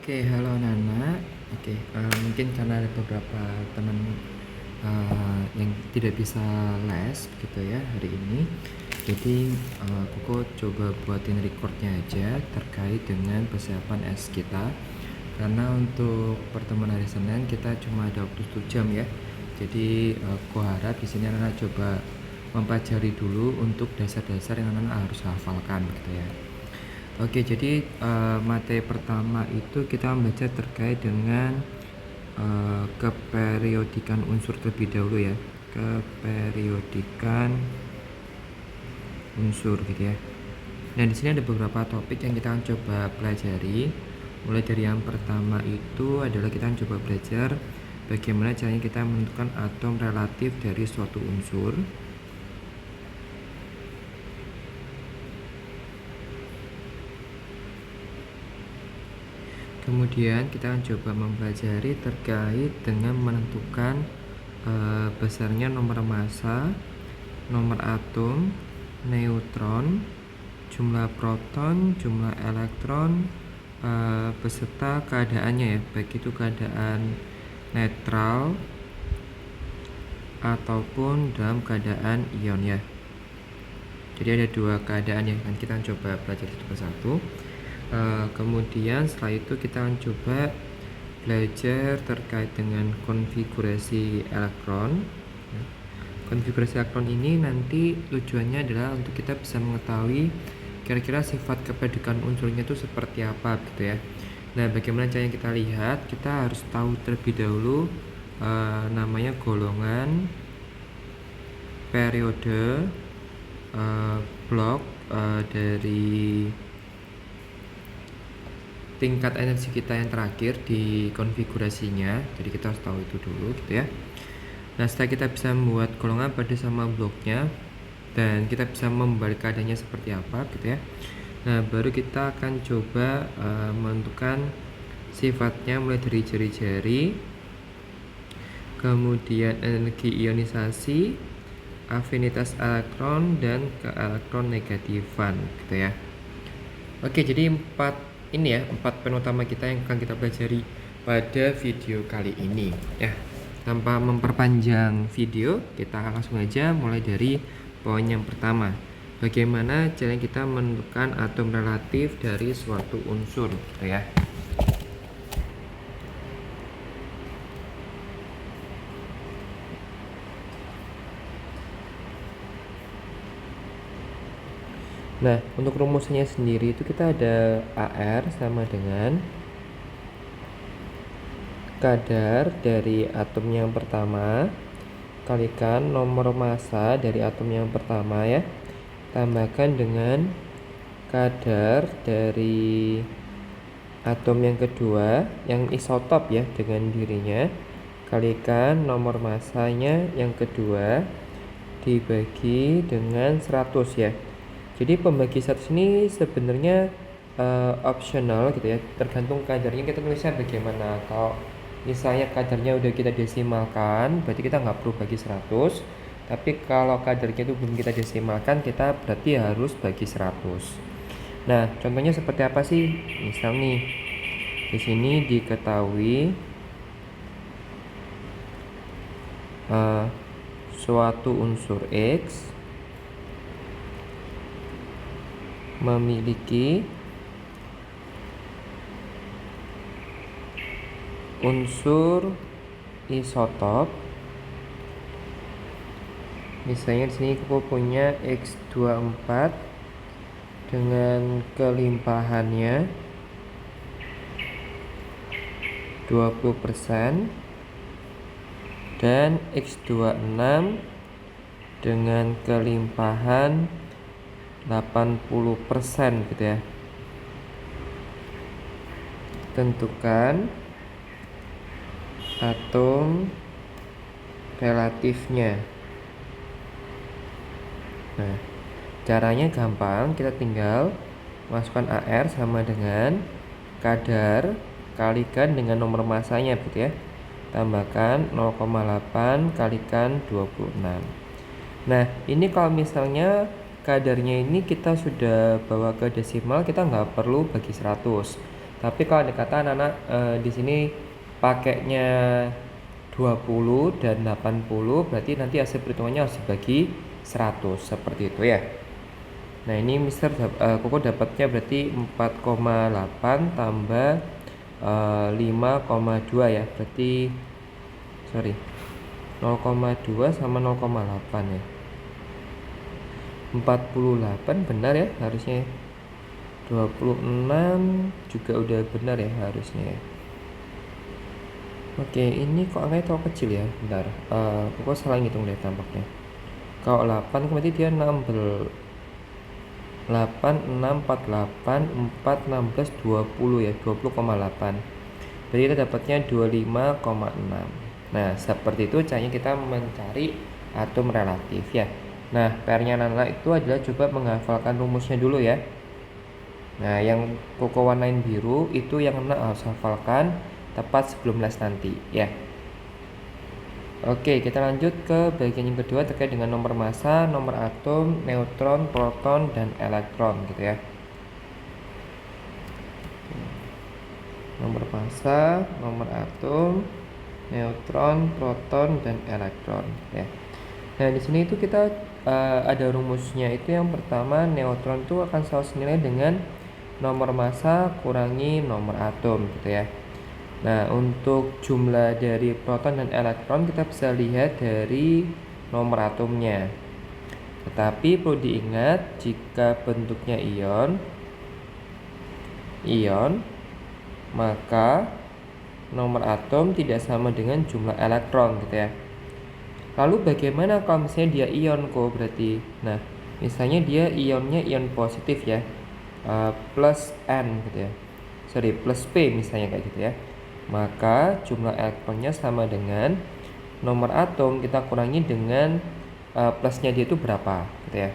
Oke, halo Nana. Oke, mungkin karena ada beberapa teman yang tidak bisa les gitu ya hari ini. Jadi Koko coba buatin recordnya aja terkait dengan persiapan S kita. Karena untuk pertemuan hari Senin kita cuma ada waktu 1 jam ya. Jadi Koko harap di sini Nana coba mempelajari dulu untuk dasar-dasar yang Nana harus hafalkan gitu ya. Oke, jadi materi pertama itu kita membaca terkait dengan keperiodikan unsur terlebih dahulu ya. Keperiodikan unsur gitu ya. Nah, di sini ada beberapa topik yang kita akan coba pelajari. Mulai dari yang pertama itu adalah kita akan coba belajar bagaimana caranya kita menentukan atom relatif dari suatu unsur. Kemudian kita akan coba mempelajari terkait dengan menentukan besarnya nomor massa, nomor atom, neutron, jumlah proton, jumlah elektron, beserta keadaannya ya, baik itu keadaan netral ataupun dalam keadaan ion ya. Jadi ada dua keadaan ya, dan kita coba pelajari satu persatu. Kemudian setelah itu kita akan coba belajar terkait dengan konfigurasi elektron. Konfigurasi elektron ini nanti tujuannya adalah untuk kita bisa mengetahui kira-kira sifat keperiodikan unsurnya itu seperti apa gitu ya. Nah, bagaimana caranya kita lihat? Kita harus tahu terlebih dahulu namanya golongan, periode, blok dari tingkat energi kita yang terakhir di konfigurasinya. Jadi kita harus tahu itu dulu gitu ya. Nah, setelah kita bisa membuat golongan pada sama bloknya dan kita bisa membalik keadaannya seperti apa gitu ya. Nah, baru kita akan coba menentukan sifatnya mulai dari jari-jari, kemudian energi ionisasi, afinitas elektron, dan keelektron negatifan gitu ya. Oke, jadi empat poin utama kita yang akan kita pelajari pada video kali ini ya. Tanpa memperpanjang video, kita langsung aja mulai dari poin yang pertama. Bagaimana cara kita menentukan atom relatif dari suatu unsur gitu ya. Nah, untuk rumusnya sendiri itu kita ada AR sama dengan kadar dari atom yang pertama kalikan nomor massa dari atom yang pertama ya, tambahkan dengan kadar dari atom yang kedua yang isotop ya dengan dirinya, kalikan nomor massanya yang kedua dibagi dengan 100 ya. Jadi pembagi 100 ini sebenarnya optional gitu ya, tergantung kadarnya kita tulisnya bagaimana. Kalau misalnya kadarnya udah kita desimalkan, berarti kita nggak perlu bagi 100. Tapi kalau kadarnya itu belum kita desimalkan, kita berarti harus bagi 100. Nah, contohnya seperti apa sih? Misal nih, di sini diketahui suatu unsur X memiliki unsur isotop. Misalnya di sini aku punya X24 dengan kelimpahannya 20% dan X26 dengan kelimpahan 80% gitu ya. Tentukan atom relatifnya. Nah, caranya gampang, kita tinggal masukkan AR sama dengan kadar kalikan dengan nomor massanya gitu ya. Tambahkan 0,8 kalikan 26. Nah, ini kalau misalnya kadarnya ini kita sudah bawa ke desimal, kita nggak perlu bagi 100. Tapi kalau ada kata anak-anak di sini pakainya 20 dan 80, berarti nanti hasil perhitungannya harus dibagi 100 seperti itu ya. Nah ini Koko dapatnya berarti 4,8 tambah 5,2 ya, berarti 0,2 sama 0,8 ya. 48 benar ya harusnya. 26 juga udah benar ya harusnya ya. Oke, ini kok angkanya terlalu kecil ya. Bentar, Koko salah ngitung deh tampaknya. Kalau 8 berarti dia 16, 8, 6, 48, 4, 16, 20 ya, 20,8. Jadi kita dapatnya 25,6. Nah, seperti itu caranya kita mencari atom relatif ya. Nah, PR-nya Nana itu adalah coba menghafalkan rumusnya dulu ya. Nah, yang Koko warnain biru itu yang Nana harus hafalkan tepat sebelum les nanti ya. Oke, kita lanjut ke bagian yang kedua terkait dengan nomor massa, nomor atom, neutron, proton, dan elektron gitu ya. Nomor massa, nomor atom, neutron, proton, dan elektron ya. Nah, di sini itu kita ada rumusnya. Itu yang pertama, neutron itu akan selalu senilai dengan nomor massa kurangi nomor atom gitu ya. Nah, untuk jumlah dari proton dan elektron kita bisa lihat dari nomor atomnya. Tetapi perlu diingat jika bentuknya ion, maka nomor atom tidak sama dengan jumlah elektron gitu ya. Lalu bagaimana kalau misalnya dia ion kok berarti? Nah, misalnya dia ionnya ion positif ya, plus N gitu ya. Plus P misalnya kayak gitu ya. Maka jumlah elektronnya sama dengan nomor atom kita kurangi dengan plusnya dia itu berapa gitu ya.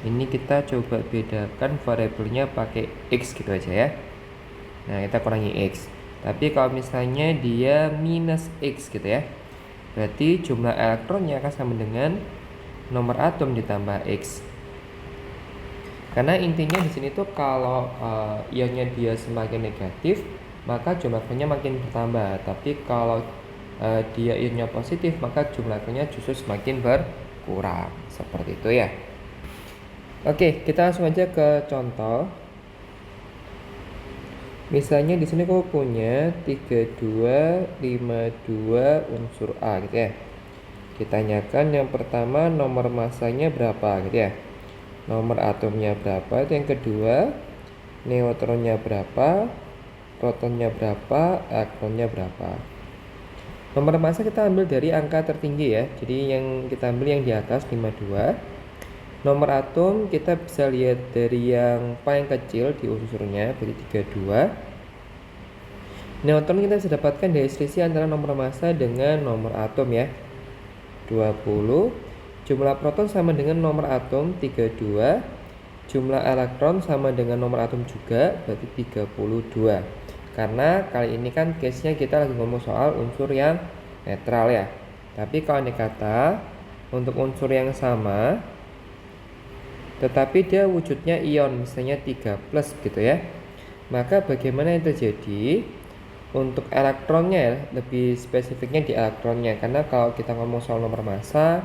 Ini kita coba bedakan variabelnya pakai X gitu aja ya. Nah, kita kurangi X. Tapi kalau misalnya dia minus X gitu ya, berarti jumlah elektronnya akan sama dengan nomor atom ditambah X. Karena intinya di sini tuh kalau ionnya dia semakin negatif, maka jumlah elektronnya makin bertambah. Tapi kalau dia ionnya positif, maka jumlah elektronnya justru semakin berkurang. Seperti itu ya. Oke, kita langsung aja ke contoh. Misalnya di sini aku punya 3252 unsur A gitu ya. Kita tanyakan yang pertama nomor massanya berapa gitu ya. Nomor atomnya berapa, itu yang kedua. Neutronnya berapa, protonnya berapa, elektronnya berapa. Nomor massa kita ambil dari angka tertinggi ya. Jadi yang kita ambil yang di atas 52. Nomor atom kita bisa lihat dari yang paling kecil di unsurnya, berarti 32. Neutron kita bisa dapatkan dari selisih antara nomor massa dengan nomor atom ya, 20. Jumlah proton sama dengan nomor atom 32. Jumlah elektron sama dengan nomor atom juga, berarti 32. Karena kali ini kan case-nya kita lagi ngomong soal unsur yang netral ya. Tapi kalau ini kata untuk unsur yang sama tetapi dia wujudnya ion, misalnya 3+ gitu ya, maka bagaimana yang terjadi untuk elektronnya ya, lebih spesifiknya di elektronnya. Karena kalau kita ngomong soal nomor massa,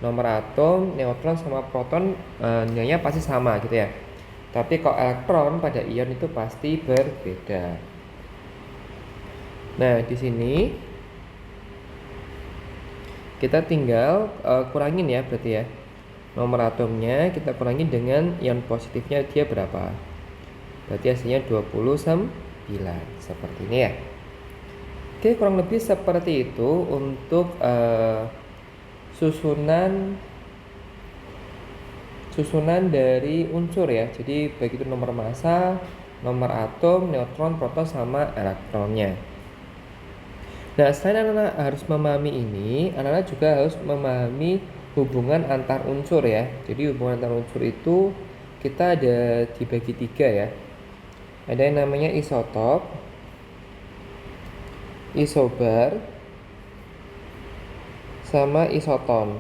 nomor atom, neutron sama proton nilainya pasti sama gitu ya. Tapi kalau elektron pada ion itu pasti berbeda. Nah, di sini kita tinggal kurangin ya berarti ya. Nomor atomnya kita kurangi dengan ion positifnya dia berapa. Berarti hasilnya 29 seperti ini ya. Oke, kurang lebih seperti itu untuk susunan dari unsur ya. Jadi baik itu nomor massa, nomor atom, neutron, proton sama elektronnya. Nah, selain anak-anak harus memahami ini, anak-anak juga harus memahami hubungan antar unsur ya. Jadi hubungan antar unsur itu kita ada dibagi 3 ya. Ada yang namanya isotop, isobar, sama isoton.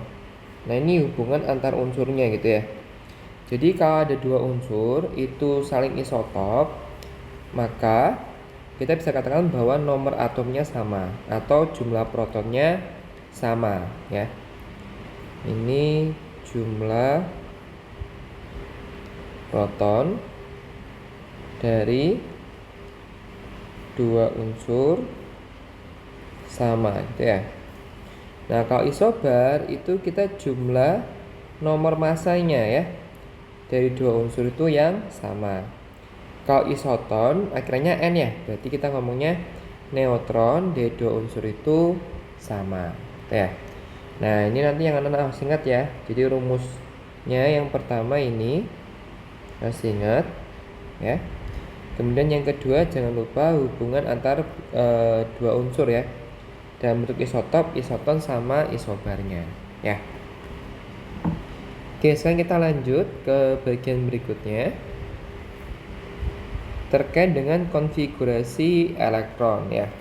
Nah, ini hubungan antar unsurnya gitu ya. Jadi kalau ada 2 unsur itu saling isotop, maka kita bisa katakan bahwa nomor atomnya sama atau jumlah protonnya sama ya. Ini jumlah proton dari dua unsur sama gitu ya. Nah, kalau isobar itu kita jumlah nomor masanya ya dari dua unsur itu yang sama. Kalau isoton akhirnya N ya, berarti kita ngomongnya neutron dari dua unsur itu sama ya. Nah, ini nanti yang anak harus ingat ya. Jadi rumusnya yang pertama ini harus ingat ya. Kemudian yang kedua jangan lupa hubungan antar dua unsur ya. Dalam bentuk isotop, isoton sama isobarnya ya. Oke, sekarang kita lanjut ke bagian berikutnya terkait dengan konfigurasi elektron ya.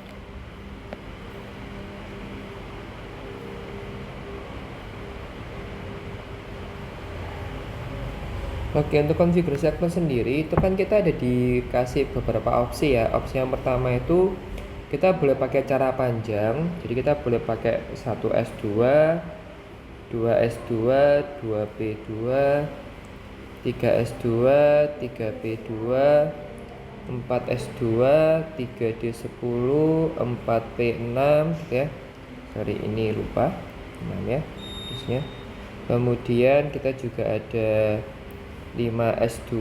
Oke, untuk konfigurasi elektron sendiri itu kan kita ada dikasih beberapa opsi ya. Opsi yang pertama itu kita boleh pakai cara panjang, jadi kita boleh pakai 1s2, 2s2, 2p2, 3s2, 3p2, 4s2, 3d10, 4p6 gitu ya. Sorry, ini lupa 6 ya terusnya. Kemudian kita juga ada 5s2,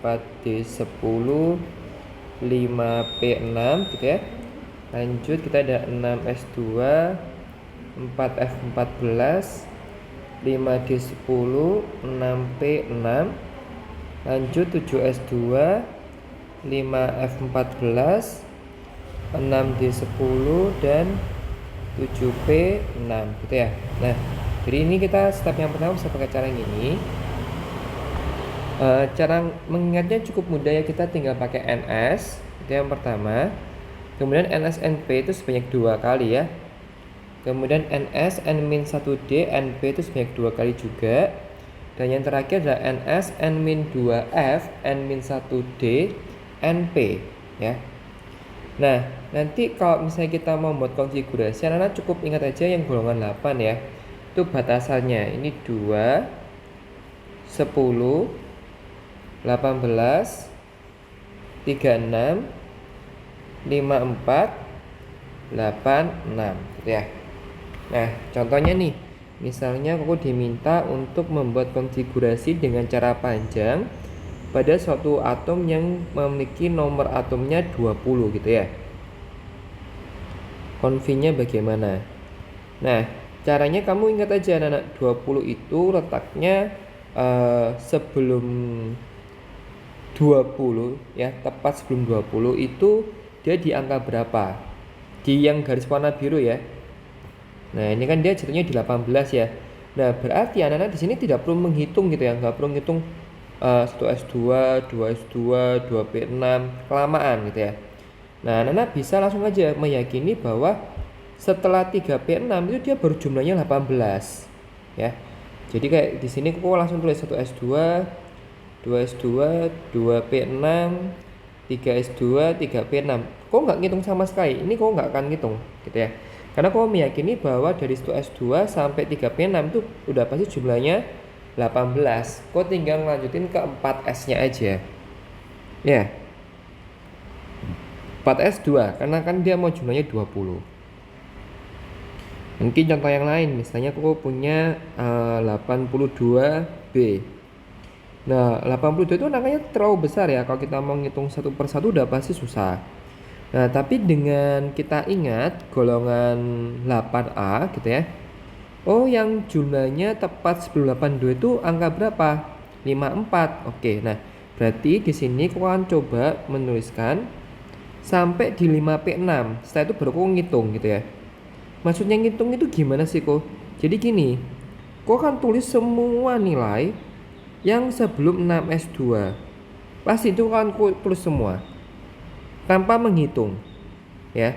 4d10, 5p6 gitu ya. Lanjut kita ada 6s2, 4f14, 5d10, 6p6. Lanjut 7s2, 5f14, 6d10 dan 7p6 gitu ya. Nah, jadi ini kita step yang pertama bisa pakai cara yang ini. Cara mengingatnya cukup mudah ya, kita tinggal pakai NS itu yang pertama. Kemudian NS-NP itu sebanyak 2 kali ya. Kemudian NS N-1D NP itu sebanyak 2 kali juga. Dan yang terakhir adalah NS N-2F N-1D NP ya. Nah, nanti kalau misalnya kita mau membuat konfigurasi, anak-anak cukup ingat aja yang golongan 8 ya. Itu batasannya ini 2, 10, 18, 36, 54, 86 gitu ya. Nah, contohnya nih, misalnya aku diminta untuk membuat konfigurasi dengan cara panjang pada suatu atom yang memiliki nomor atomnya 20 gitu ya. Konfinya bagaimana? Nah, caranya kamu ingat aja anak-anak, 20 itu letaknya sebelum 20 ya, tepat sebelum 20 itu dia di angka berapa? Di yang garis warna biru ya. Nah, ini kan dia jatuhnya di 18 ya. Nah, berarti anak-anak di sini tidak perlu menghitung gitu ya, nggak perlu menghitung 1s2, 2s2, 2p6 kelamaan gitu ya. Nah, anak-anak bisa langsung aja meyakini bahwa setelah 3p6 itu dia baru jumlahnya 18 ya. Jadi kayak di sini aku langsung tulis 1s2, 2s2, 2p6, 3s2, 3p6. Kok nggak ngitung sama sekali? Ini kok nggak akan ngitung gitu ya. Karena kau meyakini bahwa dari 1s2 sampai 3p6 itu udah pasti jumlahnya 18. Kau tinggal lanjutin ke 4s-nya aja. Ya. 4s2 karena kan dia mau jumlahnya 20. Mungkin contoh yang lain, misalnya aku punya 82b. Nah, 82 itu angkanya terlalu besar ya. Kalau kita mau ngitung satu persatu udah pasti susah. Nah, tapi dengan kita ingat golongan 8A gitu ya. Oh, yang jumlahnya tepat sebelum 82 itu angka berapa? 54. Oke, nah berarti di sini aku akan coba menuliskan sampai di 5P6. Setelah itu baru aku ngitung gitu ya. Maksudnya ngitung itu gimana sih kok? Jadi gini, kau akan tulis semua nilai yang sebelum 6S2. Pasti itu akan tulis semua tanpa menghitung ya.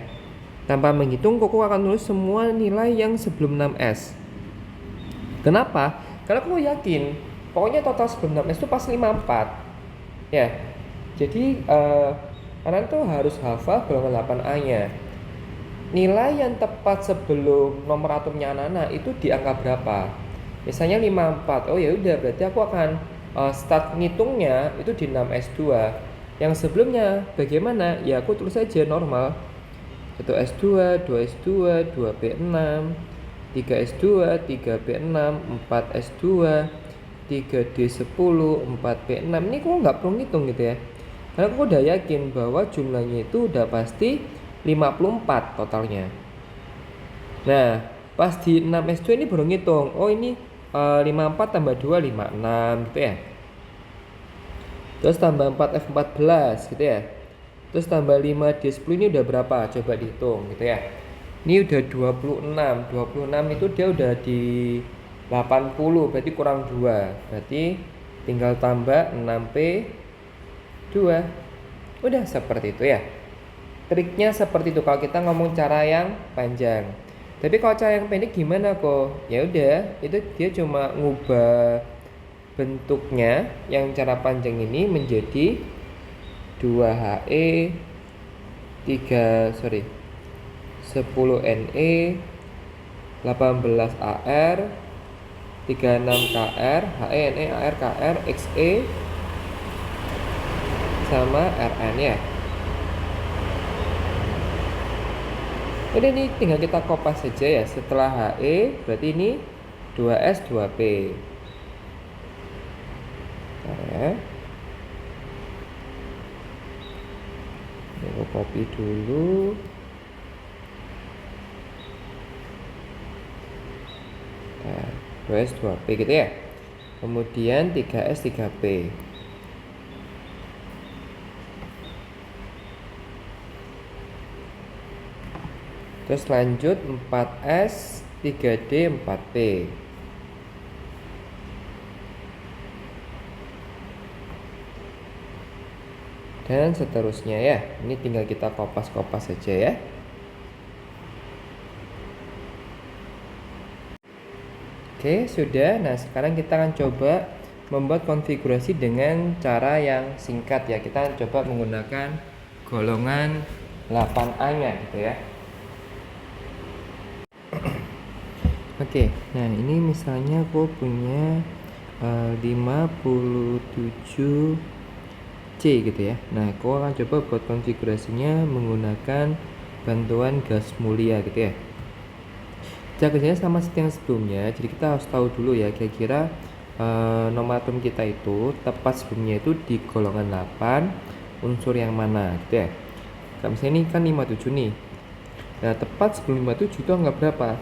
Tanpa menghitung koko akan tulis semua nilai yang sebelum 6S. Kenapa? Karena aku yakin pokoknya total sebelum 6S itu pas 54 ya. Jadi Kalian tuh harus hafal golongan 8A-nya. Nilai yang tepat sebelum nomor atomnya anak-anak itu di angka berapa? Misalnya 54. Oh ya udah, berarti aku akan start ngitungnya itu di 6S2. Yang sebelumnya bagaimana? Ya aku tulis saja normal. 1S2, 2S2, 2B6, 3S2, 3B6, 4S2, 3D10, 4B6. Ini kok nggak perlu ngitung gitu ya. Karena aku udah yakin bahwa jumlahnya itu udah pasti 54 totalnya. Nah, pas di 6S2 ini baru ngitung. Oh, ini 54 tambah 2, 56 gitu ya. Terus tambah 4F14 gitu ya. Terus tambah 5D10 ini udah berapa? Coba dihitung gitu ya. Ini udah 26. 26 itu dia udah di 80, berarti kurang 2. Berarti tinggal tambah 6P2. Udah seperti itu ya. Triknya seperti itu kalau kita ngomong cara yang panjang. Tapi kalau cara yang pendek gimana kok? Ya udah, itu dia cuma ngubah bentuknya yang cara panjang ini menjadi 2HE 10Ne 18AR 36KR HENE AR KR XE sama RN ya. Udah nih tinggal kita kopas saja ya. Setelah HE berarti ini 2S 2P ya. Aku copy dulu. Nah, 2S 2P gitu ya. Kemudian 3S 3P. Terus lanjut 4S 3D 4P. Dan seterusnya ya. Ini tinggal kita kopas-kopas saja ya. Oke, sudah. Nah, sekarang kita akan coba membuat konfigurasi dengan cara yang singkat ya. Kita akan coba menggunakan golongan 8A-nya gitu ya. Oke, nah ini misalnya aku punya 57C gitu ya. Nah, aku akan coba buat konfigurasinya menggunakan bantuan gas mulia gitu ya. Cara kerjanya sama seperti yang sebelumnya. Jadi kita harus tahu dulu ya kira-kira nomor atom kita itu tepat sebelumnya itu di golongan 8 unsur yang mana gitu ya. Kalau misalnya ini kan 57 nih. Nah, tepat sebelum 57 itu angka berapa?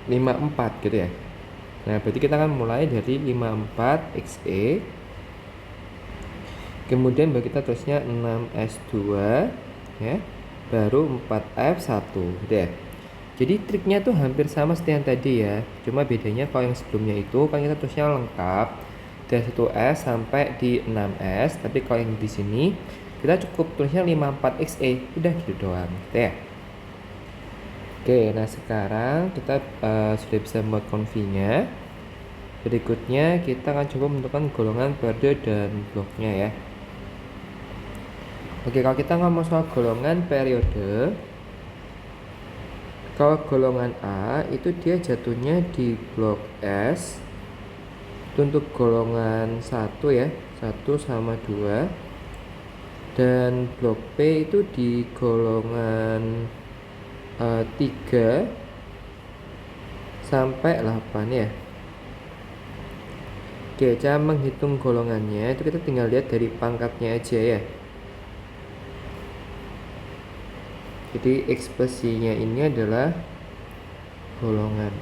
54 gitu ya. Nah, berarti kita akan mulai dari 54 XE. Kemudian bagi kita terusnya 6S2 ya. Baru 4F1 gitu ya. Jadi triknya tuh hampir sama seperti yang tadi ya. Cuma bedanya kalau yang sebelumnya itu kan kita terusnya lengkap dari 1S sampai di 6S, tapi kalau yang di sini kita cukup tulisnya 54XE. Udah gitu doang gitu ya. Oke, nah sekarang kita sudah bisa membuat konfinya. Berikutnya kita akan coba menentukan golongan periode dan bloknya ya. Oke, kalau kita ngomong soal golongan periode, kalau golongan A itu dia jatuhnya di blok S. Itu untuk golongan 1 ya, 1 sama 2. Dan blok P itu di golongan 3 sampai 8 ya. Oke, cara menghitung golongannya itu kita tinggal lihat dari pangkatnya aja ya. Jadi ekspresinya ini adalah golongan.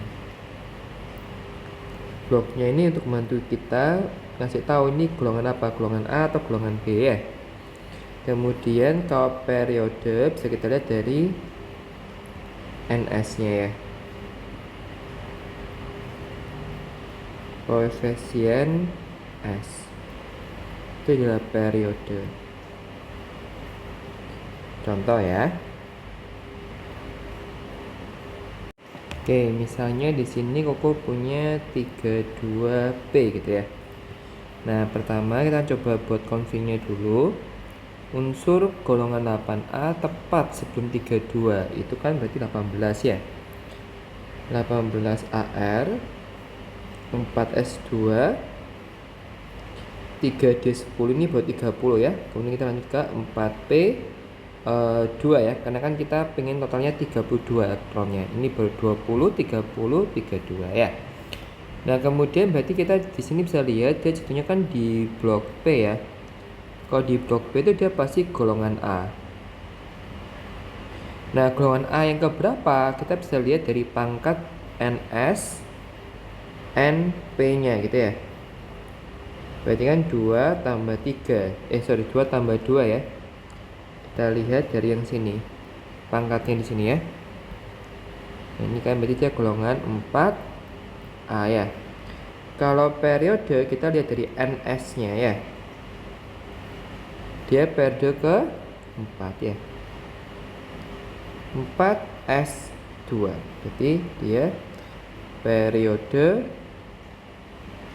Bloknya ini untuk membantu kita ngasih tahu ini golongan apa, golongan A atau golongan B ya. Kemudian kalau periode bisa kita lihat dari NS-nya ya. Koefisien S itu adalah periode. Contoh ya. Oke, misalnya di sini Koko punya 32P gitu ya. Nah, pertama kita coba buat config-nya dulu. unsur golongan 8A tepat sebelum 32, itu kan berarti 18 ya. 18AR, 4S2, 3D10 ini buat 30 ya. Kemudian kita lanjut ke 4P 2 ya, karena kan kita pengen totalnya 32 elektronnya. Ini baru 20, 30, 32 ya. Nah, kemudian berarti kita di sini bisa lihat dia jatuhnya kan di blok P ya. Kalau di blok B itu dia pasti golongan A. Nah, golongan A yang keberapa? Kita bisa lihat dari pangkat NS NP-nya gitu ya. Berarti kan 2 tambah 3. 2 tambah 2 ya. Kita lihat dari yang sini. Pangkatnya di sini ya. Nah, ini kan berarti dia golongan 4A ya. Kalau periode kita lihat dari NS-nya ya. Dia periode ke 4 ya. 4S2. Berarti dia periode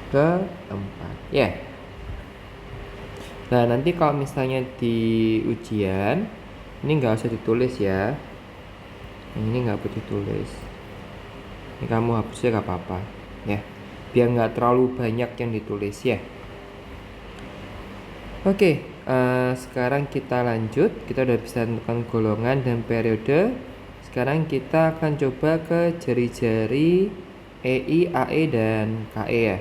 ke-4 ya. Nah, nanti kalau misalnya di ujian ini nggak usah ditulis ya. Ini nggak perlu ditulis. Ini kamu hapusnya nggak apa-apa ya. Biar nggak terlalu banyak yang ditulis ya. Oke, sekarang kita lanjut. Kita udah bisa tentukan golongan dan periode. Sekarang kita akan coba ke jari-jari EI, AE, dan KE ya.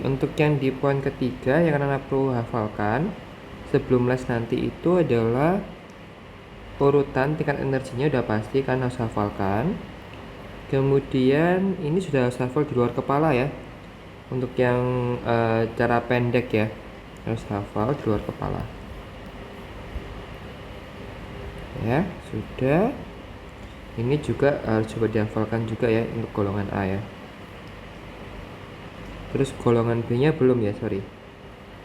Untuk yang di poin ketiga yang anak perlu hafalkan sebelum les nanti itu adalah urutan tingkat energinya udah pasti kan, harus hafalkan. Kemudian ini sudah harus hafal di luar kepala ya. Untuk yang cara pendek ya, harus hafal di luar kepala. Ya, sudah. Ini juga harus coba dihafalkan juga ya untuk golongan A ya. Terus golongan B-nya belum ya, sorry.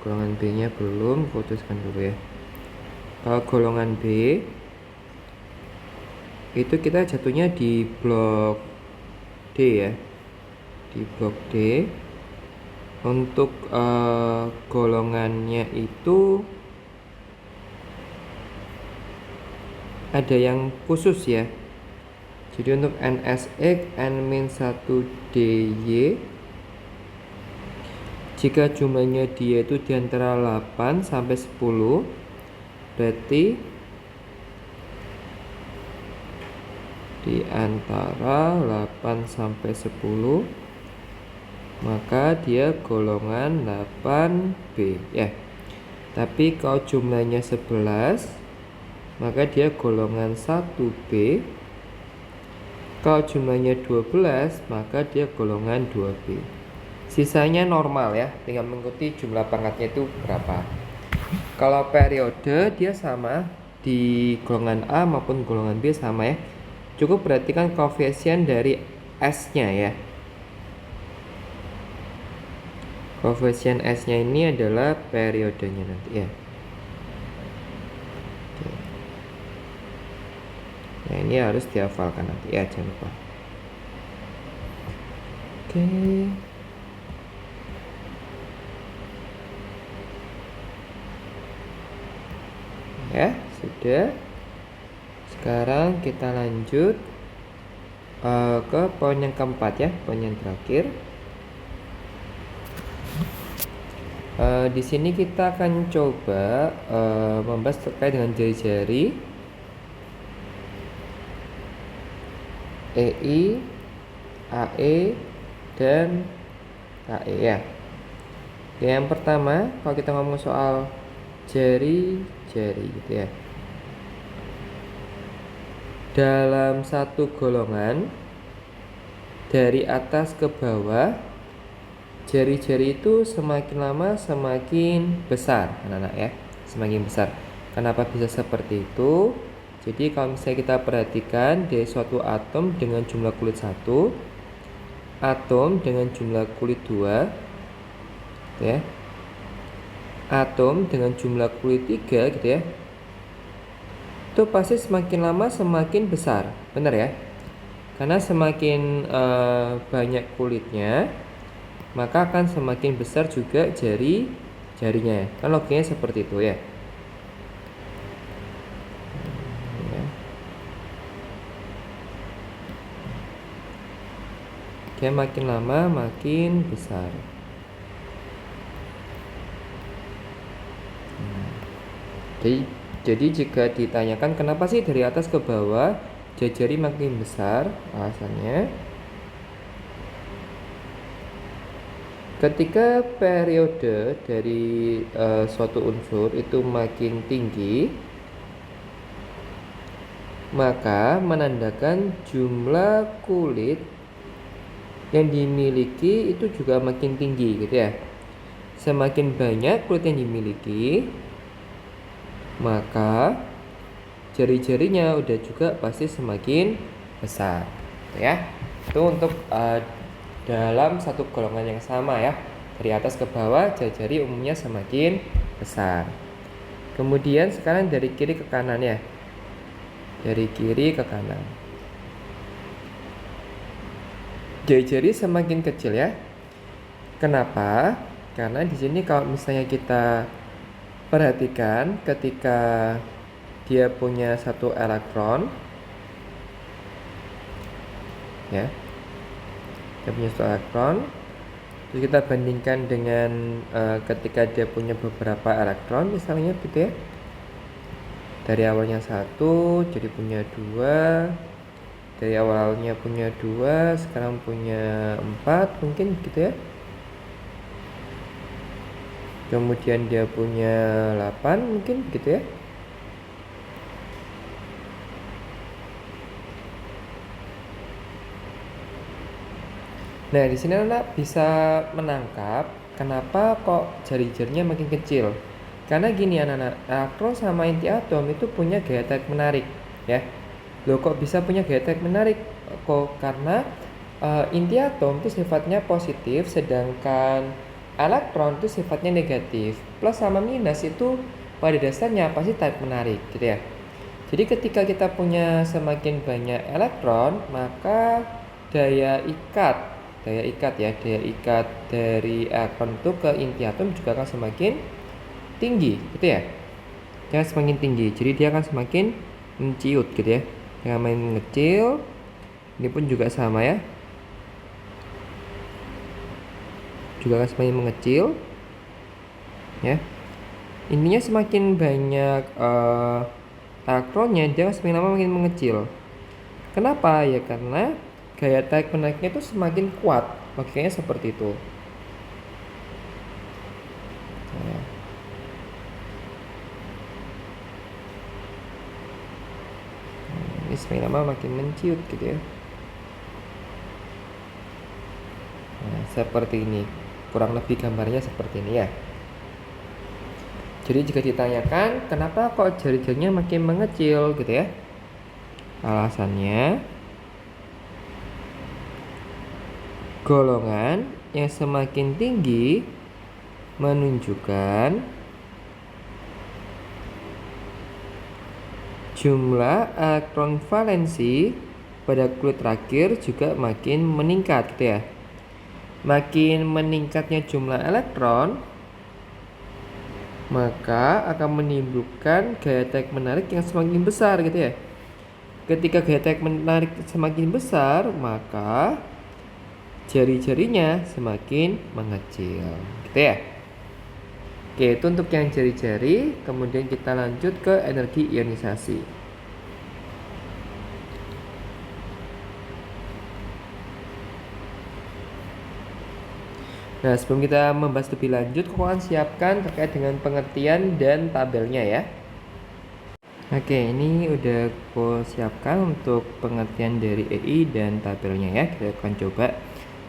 Golongan B-nya belum, putuskan dulu ya. Kalau golongan B itu kita jatuhnya di blok D ya. Di blok D. Untuk golongannya itu ada yang khusus ya. Jadi untuk NSX N-1DY, jika jumlahnya dia itu di antara 8 sampai 10, berarti di antara 8 sampai 10, maka dia golongan 8B ya. Tapi kalau jumlahnya 11, maka dia golongan 1B. Kalau jumlahnya 12, maka dia golongan 2B. Sisanya normal ya, tinggal mengikuti jumlah pangkatnya itu berapa. Kalau periode dia sama di golongan A maupun golongan B sama ya. Cukup perhatikan koefisien dari S-nya ya. Koefisien S-nya ini adalah periodenya nanti ya. Oke. Nah, ini harus dihafalkan nanti ya, jangan lupa. Oke. Ya, sudah. Sekarang kita lanjut ke poin yang keempat ya, poin yang terakhir. Di sini kita akan coba membahas terkait dengan jari-jari EI, AE, dan KE ya. Yang pertama, kalau kita ngomong soal jari-jari gitu ya. Dalam satu golongan dari atas ke bawah, jari-jari itu semakin lama semakin besar, anak-anak ya, semakin besar. Kenapa bisa seperti itu? Jadi kalau misalnya kita perhatikan dari suatu atom dengan jumlah kulit 1, atom dengan jumlah kulit 2 gitu ya, atom dengan jumlah kulit 3 gitu ya, itu pasti semakin lama semakin besar, benar ya. Karena semakin banyak kulitnya, maka akan semakin besar juga jarinya. Kan logikanya seperti itu ya. Dia makin lama makin besar. Jadi jika ditanyakan kenapa sih dari atas ke bawah jari makin besar, alasannya ketika periode dari suatu unsur itu makin tinggi, maka menandakan jumlah kulit yang dimiliki itu juga makin tinggi gitu ya. Semakin banyak kulit yang dimiliki, maka jari-jarinya udah juga pasti semakin besar ya. Itu untuk dalam satu golongan yang sama ya, dari atas ke bawah jari-jari umumnya semakin besar. Kemudian sekarang dari kiri ke kanan ya, dari kiri ke kanan. Jari-jari semakin kecil ya. Kenapa? Karena di sini kalau misalnya kita perhatikan ketika dia punya satu elektron ya, dia punya satu elektron, terus kita bandingkan dengan ketika dia punya beberapa elektron misalnya gitu ya, dari awalnya 1 jadi punya 2, dari awalnya punya 2 sekarang punya 4 mungkin gitu ya, kemudian dia punya 8 mungkin gitu ya. Nah, di sini anak bisa menangkap kenapa kok jari-jarinya makin kecil. Karena gini anak-anak, elektron sama inti atom itu punya gaya tarik menarik ya. Loh kok bisa punya gaya tarik menarik? Kok karena inti atom itu sifatnya positif, sedangkan elektron itu sifatnya negatif. Plus sama minus itu pada dasarnya pasti tarik menarik gitu ya. Jadi ketika kita punya semakin banyak elektron, maka daya ikat dari elektron itu ke inti atom juga akan semakin tinggi gitu ya. Dia semakin tinggi, jadi dia akan semakin menciut gitu ya. Yang main mengecil, ini pun juga sama ya, juga akan semakin mengecil ya. Intinya semakin banyak elektronnya, dia semakin lama makin mengecil. Kenapa ya? Karena gaya tarik menariknya itu semakin kuat, logikanya seperti itu. Ini semakin lama makin menciut gitu ya. Nah, seperti ini, kurang lebih gambarnya seperti ini ya. Jadi jika ditanyakan kenapa kok jari-jarinya makin mengecil gitu ya, alasannya golongan yang semakin tinggi menunjukkan jumlah elektron valensi pada kulit terakhir juga makin meningkat gitu ya. Makin meningkatnya jumlah elektron, maka akan menimbulkan gaya tarik menarik yang semakin besar gitu ya. Ketika gaya tarik menarik semakin besar, maka jari-jarinya semakin mengecil gitu ya. Oke, itu untuk yang jari-jari. Kemudian kita lanjut ke energi ionisasi. Nah, sebelum kita membahas lebih lanjut, aku akan siapkan terkait dengan pengertian dan tabelnya ya. Oke, ini udah aku siapkan untuk pengertian dari EI dan tabelnya ya. Kita akan coba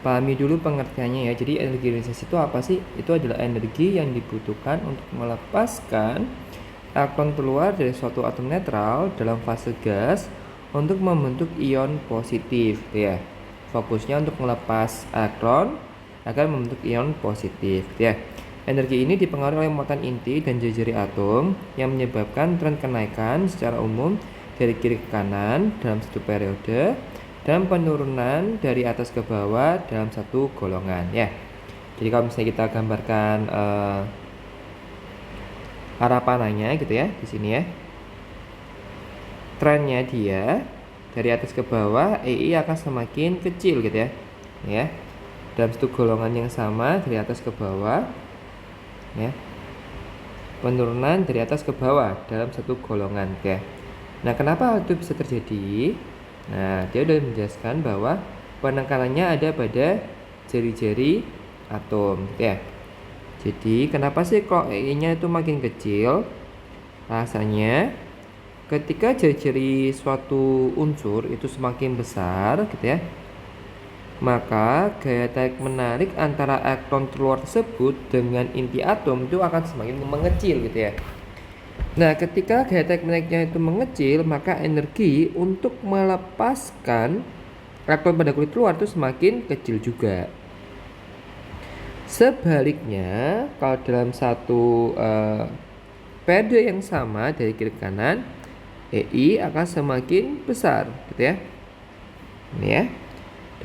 pahami dulu pengertiannya ya. Jadi energi ionisasi itu apa sih? Itu adalah energi yang dibutuhkan untuk melepaskan elektron keluar dari suatu atom netral dalam fase gas untuk membentuk ion positif gitu ya. Fokusnya untuk melepas elektron agar membentuk ion positif gitu ya. Energi ini dipengaruhi oleh muatan inti dan jari-jari atom yang menyebabkan tren kenaikan secara umum dari kiri ke kanan dalam satu periode dan penurunan dari atas ke bawah dalam satu golongan ya. Jadi kalau misalnya kita gambarkan arah panahnya gitu ya di sini ya. Trennya dia dari atas ke bawah, EI akan semakin kecil gitu ya. Ya. Dalam satu golongan yang sama dari atas ke bawah ya. Penurunan dari atas ke bawah dalam satu golongan ya. Nah, kenapa hal itu bisa terjadi? Nah, dia sudah menjelaskan bahwa penekanannya ada pada jari-jari atom ya. Jadi kenapa sih kok EI-nya itu makin kecil? Rasanya ketika jari-jari suatu unsur itu semakin besar gitu ya, maka gaya tarik menarik antara elektron keluar tersebut dengan inti atom itu akan semakin mengecil gitu ya. Nah, ketika gaya tarik menariknya itu mengecil, maka energi untuk melepaskan elektron pada kulit luar itu semakin kecil juga. Sebaliknya, kalau dalam satu periode yang sama dari kiri ke kanan, EI akan semakin besar gitu ya. Ini ya.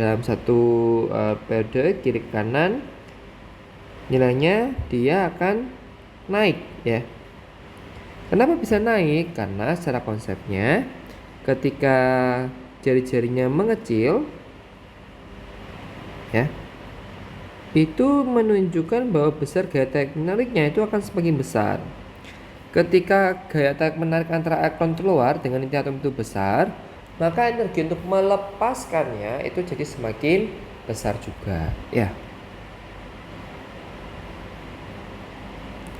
Dalam satu periode kiri ke kanan, nilainya dia akan naik ya. Kenapa bisa naik? Karena secara konsepnya ketika jari-jarinya mengecil ya, itu menunjukkan bahwa besar gaya tarik menariknya itu akan semakin besar. Ketika gaya tarik menarik antara elektron keluar dengan inti atom itu besar, maka energi untuk melepaskannya itu jadi semakin besar juga ya.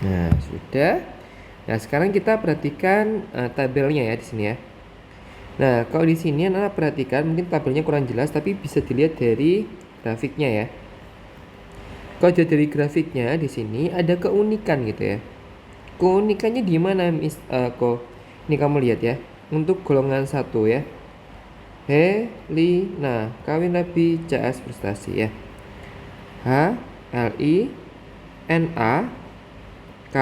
Nah, sudah. Nah, sekarang kita perhatikan tabelnya ya di sini ya. Nah, kalau di sini anak perhatikan, mungkin tabelnya kurang jelas tapi bisa dilihat dari grafiknya ya. Kalau dari grafiknya di sini ada keunikan gitu ya. Keunikannya di mana, kok? Ini kamu lihat ya. Untuk golongan 1 ya. Helena kawin Nabi CS prestasi ya. HLINA K.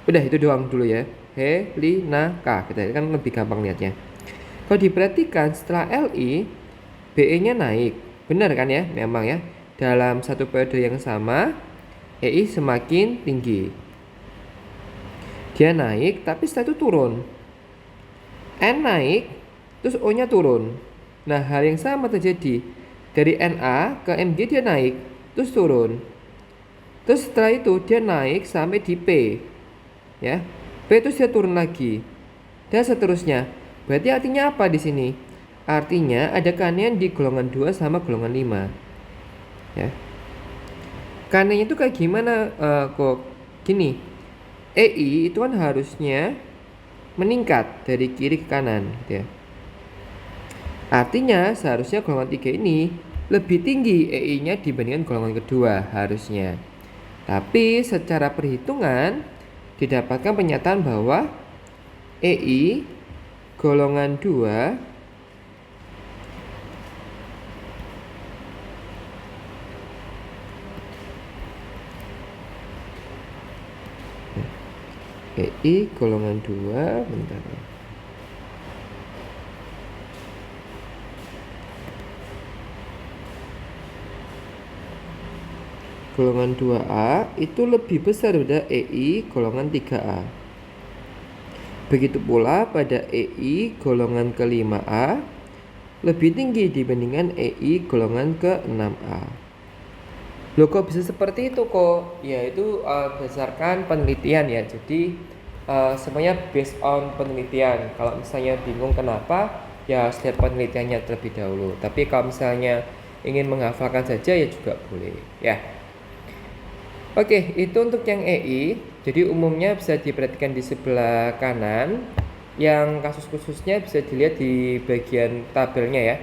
Udah itu doang dulu ya. Helena K. Kita kan lebih gampang lihatnya. Kalau diperhatikan setelah LI, BE-nya naik. Benar kan ya? Memang ya. Dalam satu periode yang sama, EI semakin tinggi. Dia naik, tapi setelah itu turun. N naik, terus O-nya turun. Nah, hal yang sama terjadi. Dari NA ke MG dia naik, terus turun. Terus setelah itu dia naik sampai di P. Ya. P terus dia turun lagi. Dan seterusnya. Berarti artinya apa di sini? Artinya ada keanehan di golongan 2 sama golongan 5. Ya. Keanehannya itu kayak gimana kok? Gini. EI itu kan harusnya meningkat dari kiri ke kanan gitu ya. Artinya seharusnya golongan 3 ini lebih tinggi EI-nya dibandingkan golongan kedua harusnya. Tapi secara perhitungan didapatkan pernyataan bahwa EI golongan 2 EI golongan 2 bentar ya. Golongan 2A itu lebih besar pada EI golongan 3A. Begitu pula pada EI golongan ke-5A lebih tinggi dibandingkan EI golongan ke-6A. Loh, kok bisa seperti itu kok? Ya itu berdasarkan penelitian ya. Jadi semuanya based on penelitian. Kalau misalnya bingung kenapa, ya harus lihat penelitiannya terlebih dahulu. Tapi kalau misalnya ingin menghafalkan saja ya juga boleh ya. Oke, itu untuk yang EI. Jadi umumnya bisa diperhatikan di sebelah kanan. Yang kasus khususnya bisa dilihat di bagian tabelnya ya.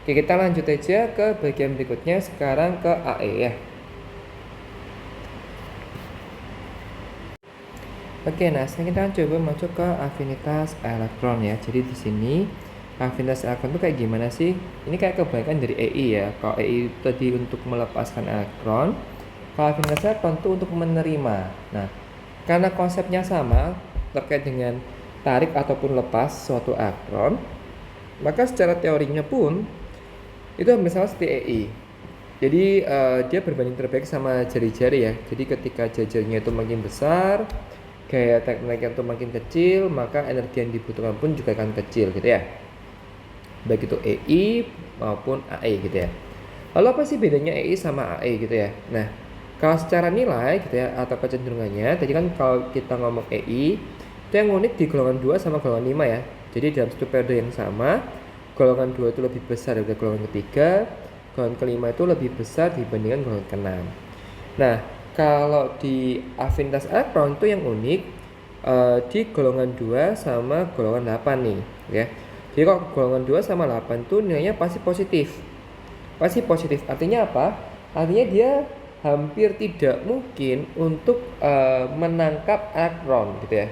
Oke, kita lanjut aja ke bagian berikutnya. Sekarang ke AE ya. Oke, nah sekarang kita coba masuk ke afinitas elektron ya. Jadi di sini afinitas elektron itu kayak gimana sih? Ini kayak kebalikan dari EI ya. Kalau EI tadi untuk melepaskan elektron, kalau afinitas elektron itu untuk menerima. Nah, karena konsepnya sama terkait dengan tarik ataupun lepas suatu elektron, Maka secara teorinya pun itu hampir sama seperti EI. Jadi dia berbanding terbalik sama jari-jari ya. Jadi ketika jari-jarinya itu makin besar, gaya tekniknya itu makin kecil, maka energi yang dibutuhkan pun juga akan kecil gitu ya. Baik itu EI maupun AE gitu ya. Lalu apa sih bedanya EI sama AE gitu ya? Nah, kalau secara nilai gitu ya atau kecenderungannya, tadi kan kalau kita ngomong EI itu yang unik di golongan 2 sama golongan 5 ya. Jadi dalam satu periode yang sama, golongan 2 itu lebih besar daripada golongan ketiga, golongan kelima itu lebih besar dibandingkan golongan keenam. Nah, kalau di afinitas elektron itu yang unik di golongan 2 sama golongan 8 nih ya. Jadi kalau golongan 2 sama 8 itu nilainya pasti positif. Pasti positif. Artinya apa? Artinya dia hampir tidak mungkin untuk menangkap elektron gitu ya.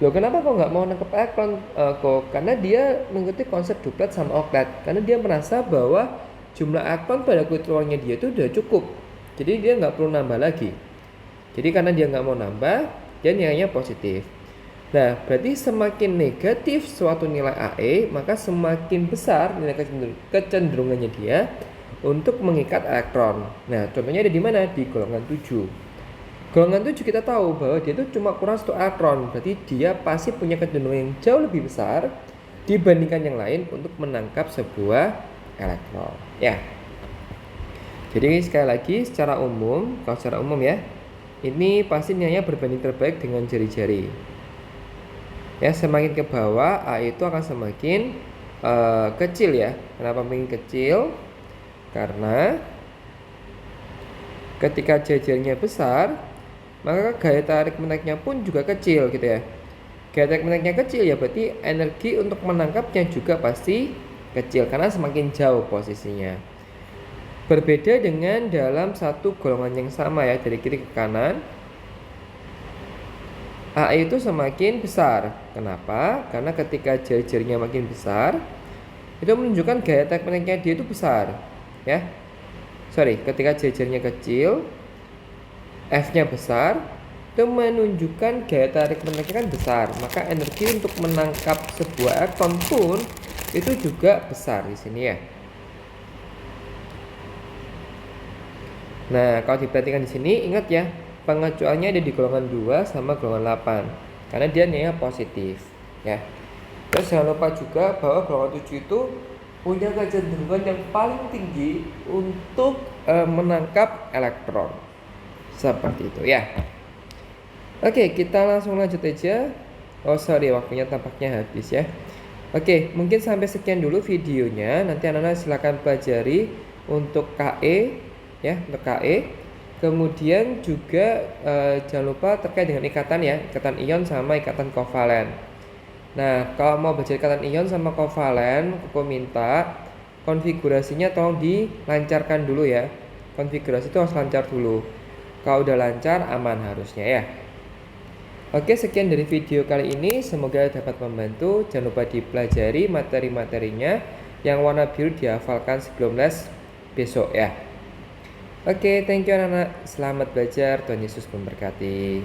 Loh, kenapa kok nggak mau nangkap elektron kok? Karena dia mengikuti konsep duplet sama oktet. Karena dia merasa bahwa jumlah elektron pada kulit luarnya dia itu udah cukup. Jadi dia nggak perlu nambah lagi. Jadi karena dia nggak mau nambah, dia nilainya positif. Nah, berarti semakin negatif suatu nilai AE, maka semakin besar nilai kecenderungannya dia untuk mengikat elektron. Nah, contohnya ada di mana? Di golongan 7. Golongan 7 kita tahu bahwa dia itu cuma kurang 1 elektron, berarti dia pasti punya kecenderungan yang jauh lebih besar dibandingkan yang lain untuk menangkap sebuah elektron. Ya. Jadi sekali lagi secara umum, kalau secara umum ya, ini pasti nilainya berbanding terbalik dengan jari-jari. Ya, semakin ke bawah A itu akan semakin kecil ya. Kenapa makin kecil? Karena ketika jari-jarinya besar, maka gaya tarik menariknya pun juga kecil gitu ya. Gaya tarik menariknya kecil ya, berarti energi untuk menangkapnya juga pasti kecil karena semakin jauh posisinya. Berbeda dengan dalam satu golongan yang sama ya, dari kiri ke kanan. AE itu semakin besar. Kenapa? Karena ketika jari-jarinya makin besar, itu menunjukkan gaya tarik menariknya dia itu besar, ya. Ketika jari-jarinya kecil, F-nya besar, itu menunjukkan gaya tarik menariknya kan besar. Maka energi untuk menangkap sebuah elektron pun itu juga besar di sini ya. Nah, kalau diperhatikan di sini, ingat ya, pengecualiannya ada di golongan 2 sama golongan 8 karena dia nilainya positif ya. Terus jangan lupa juga bahwa golongan 7 itu punya kecenderungan yang paling tinggi untuk menangkap elektron seperti itu ya. Oke, kita langsung lanjut aja. Oh sorry, waktunya tampaknya habis ya. Oke, mungkin sampai sekian dulu videonya. Nanti anak-anak silakan pelajari untuk KE ya, untuk KE. Kemudian juga jangan lupa terkait dengan ikatan ya, ikatan ion sama ikatan kovalen. Nah, kalau mau belajar ikatan ion sama kovalen, aku minta konfigurasinya tolong dilancarkan dulu ya. Konfigurasi itu harus lancar dulu. Kalau udah lancar, aman harusnya ya. Oke, sekian dari video kali ini. Semoga dapat membantu. Jangan lupa dipelajari materi-materinya. Yang warna biru dihafalkan sebelum les besok ya. Oke, thank you anak-anak. Selamat belajar. Tuhan Yesus memberkati.